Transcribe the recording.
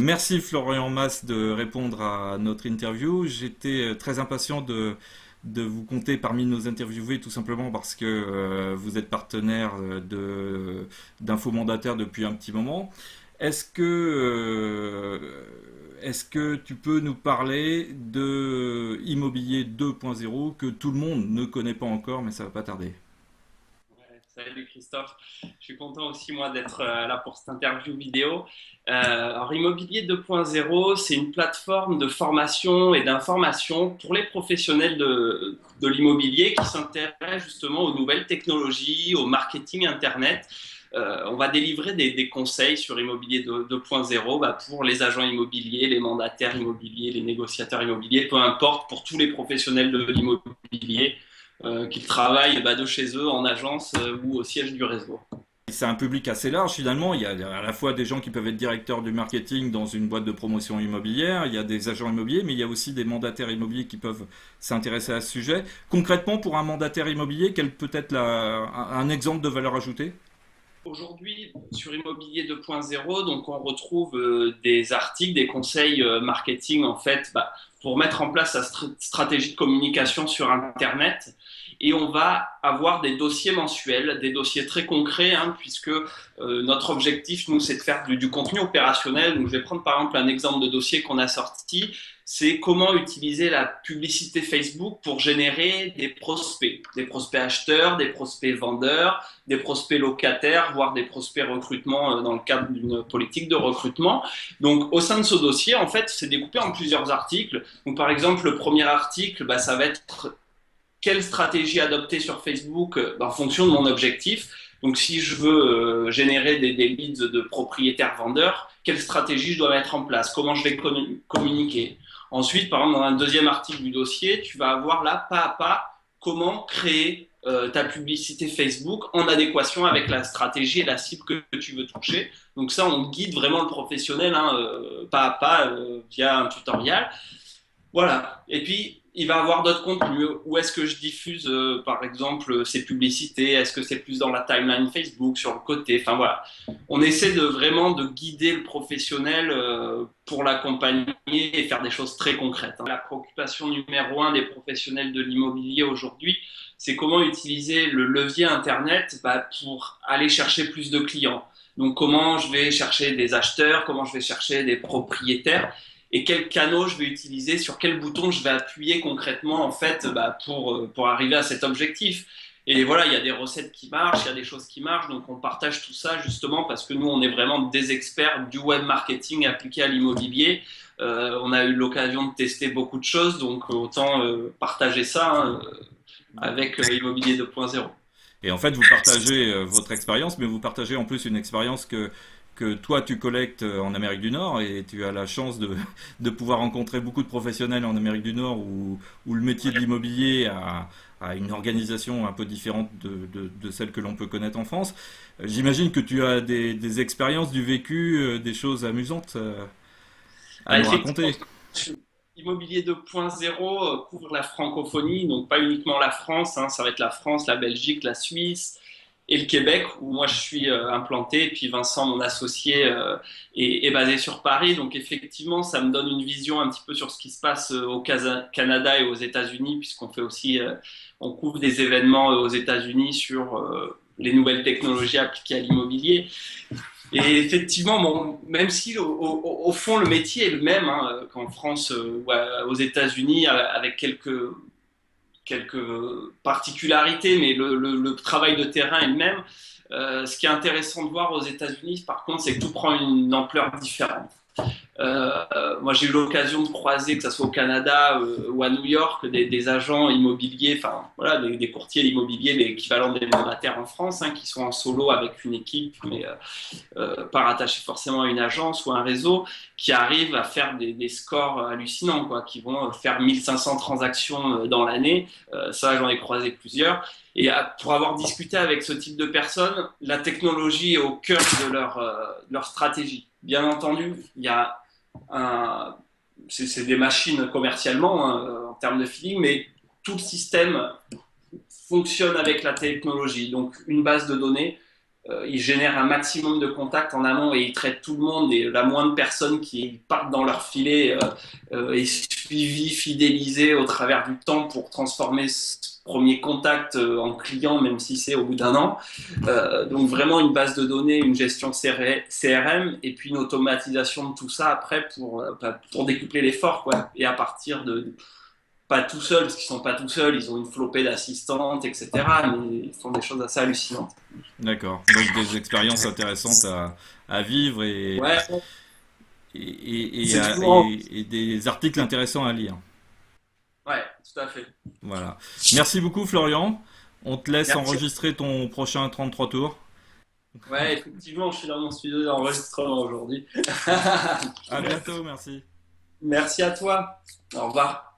Merci Florian Mass de répondre à notre interview. J'étais très impatient de vous compter parmi nos interviewés tout simplement parce que vous êtes partenaire d'Info Mandataire depuis un petit moment. Est-ce que, est-ce que tu peux nous parler de Immobilier 2.0 que tout le monde ne connaît pas encore, mais ça va pas tarder. Ouais, salut Christophe, je suis content aussi moi d'être là pour cette interview vidéo. Alors Immobilier 2.0, c'est une plateforme de formation et d'information pour les professionnels de l'immobilier qui s'intéressent justement aux nouvelles technologies, au marketing Internet. On va délivrer des conseils sur Immobilier 2.0 pour les agents immobiliers, les mandataires immobiliers, les négociateurs immobiliers, peu importe, pour tous les professionnels de l'immobilier qu'ils travaillent de chez eux en agence ou au siège du réseau. C'est un public assez large finalement. Il y a à la fois des gens qui peuvent être directeurs du marketing dans une boîte de promotion immobilière, il y a des agents immobiliers, mais il y a aussi des mandataires immobiliers qui peuvent s'intéresser à ce sujet. Concrètement, pour un mandataire immobilier, quel peut être un exemple de valeur ajoutée? Aujourd'hui, sur Immobilier 2.0, donc on retrouve des articles, des conseils marketing en fait, pour mettre en place sa stratégie de communication sur Internet. Et on va avoir des dossiers mensuels, des dossiers très concrets, hein, puisque notre objectif, nous, c'est de faire du contenu opérationnel. Donc, je vais prendre par exemple un exemple de dossier qu'on a sorti. C'est comment utiliser la publicité Facebook pour générer des prospects acheteurs, des prospects vendeurs, des prospects locataires, voire des prospects recrutement dans le cadre d'une politique de recrutement. Donc, au sein de ce dossier, en fait, c'est découpé en plusieurs articles. Donc, par exemple, le premier article, ça va être quelle stratégie adopter sur Facebook en fonction de mon objectif. Donc, si je veux générer des leads de propriétaires vendeurs, quelle stratégie je dois mettre en place? Comment je vais communiquer? Ensuite, par exemple, dans un deuxième article du dossier, tu vas avoir là, pas à pas, comment créer ta publicité Facebook en adéquation avec la stratégie et la cible que tu veux toucher. Donc ça, on guide vraiment le professionnel hein, pas à pas via un tutoriel. Voilà. Et puis, il va avoir d'autres contenus. Où est-ce que je diffuse, par exemple, ces publicités? Est-ce que c'est plus dans la timeline Facebook, sur le côté? Enfin, voilà. On essaie de vraiment de guider le professionnel pour l'accompagner et faire des choses très concrètes. Hein. La préoccupation numéro un des professionnels de l'immobilier aujourd'hui, c'est comment utiliser le levier Internet pour aller chercher plus de clients. Donc, comment je vais chercher des acheteurs, comment je vais chercher des propriétaires et quels canaux je vais utiliser, sur quel bouton je vais appuyer concrètement en fait pour arriver à cet objectif. Et voilà, il y a des recettes qui marchent, il y a des choses qui marchent, donc on partage tout ça justement parce que nous, on est vraiment des experts du web marketing appliqué à l'immobilier. On a eu l'occasion de tester beaucoup de choses, donc autant partager ça hein, avec Immobilier 2.0. Et en fait, vous partagez votre expérience, mais vous partagez en plus une expérience que toi tu collectes en Amérique du Nord et tu as la chance de pouvoir rencontrer beaucoup de professionnels en Amérique du Nord où le métier de l'immobilier a une organisation un peu différente de celle que l'on peut connaître en France. J'imagine que tu as des expériences, du vécu, des choses amusantes à nous Effectivement, raconter. Immobilier 2.0 couvre la francophonie, donc pas uniquement la France, hein, ça va être la France, la Belgique, la Suisse et le Québec, où moi je suis implanté, et puis Vincent, mon associé, est basé sur Paris. Donc effectivement, ça me donne une vision un petit peu sur ce qui se passe au Canada et aux États-Unis, puisqu'on fait aussi, on couvre des événements aux États-Unis sur les nouvelles technologies appliquées à l'immobilier. Et effectivement, bon, même si au fond le métier est le même hein, qu'en France ou aux États-Unis, avec quelques particularités, mais le travail de terrain est le même. Ce qui est intéressant de voir aux États-Unis, par contre, c'est que tout prend une ampleur différente. Moi, j'ai eu l'occasion de croiser, que ce soit au Canada ou à New York, des agents immobiliers, enfin voilà, des courtiers immobiliers, l'équivalent des mandataires en France, hein, qui sont en solo avec une équipe, mais pas rattachés forcément à une agence ou à un réseau, qui arrivent à faire des scores hallucinants, quoi, qui vont faire 1500 transactions dans l'année. Ça, j'en ai croisé plusieurs. Et pour avoir discuté avec ce type de personnes, la technologie est au cœur de leur stratégie. Bien entendu, il y a c'est des machines commercialement hein, en termes de feeling, mais tout le système fonctionne avec la technologie. Donc, une base de données, ils génèrent un maximum de contacts en amont et ils traitent tout le monde et la moindre personne qui parte dans leur filet est suivie, fidélisée au travers du temps pour transformer ce premier contact en client, même si c'est au bout d'un an. Donc vraiment une base de données, une gestion CRM et puis une automatisation de tout ça après pour décupler l'effort, quoi. Et à partir de pas tout seuls, parce qu'ils sont pas tout seuls, ils ont une flopée d'assistantes, etc. Mais ils font des choses assez hallucinantes. D'accord. Donc des expériences intéressantes à vivre Ouais, et, c'est toujours. et des articles intéressants à lire. Ouais, tout à fait. Voilà. Merci beaucoup Florian. On te laisse Merci. enregistrer ton prochain 33 tours. Ouais, effectivement, je suis dans mon studio d'enregistrement aujourd'hui. À bientôt, merci. Merci à toi. Au revoir.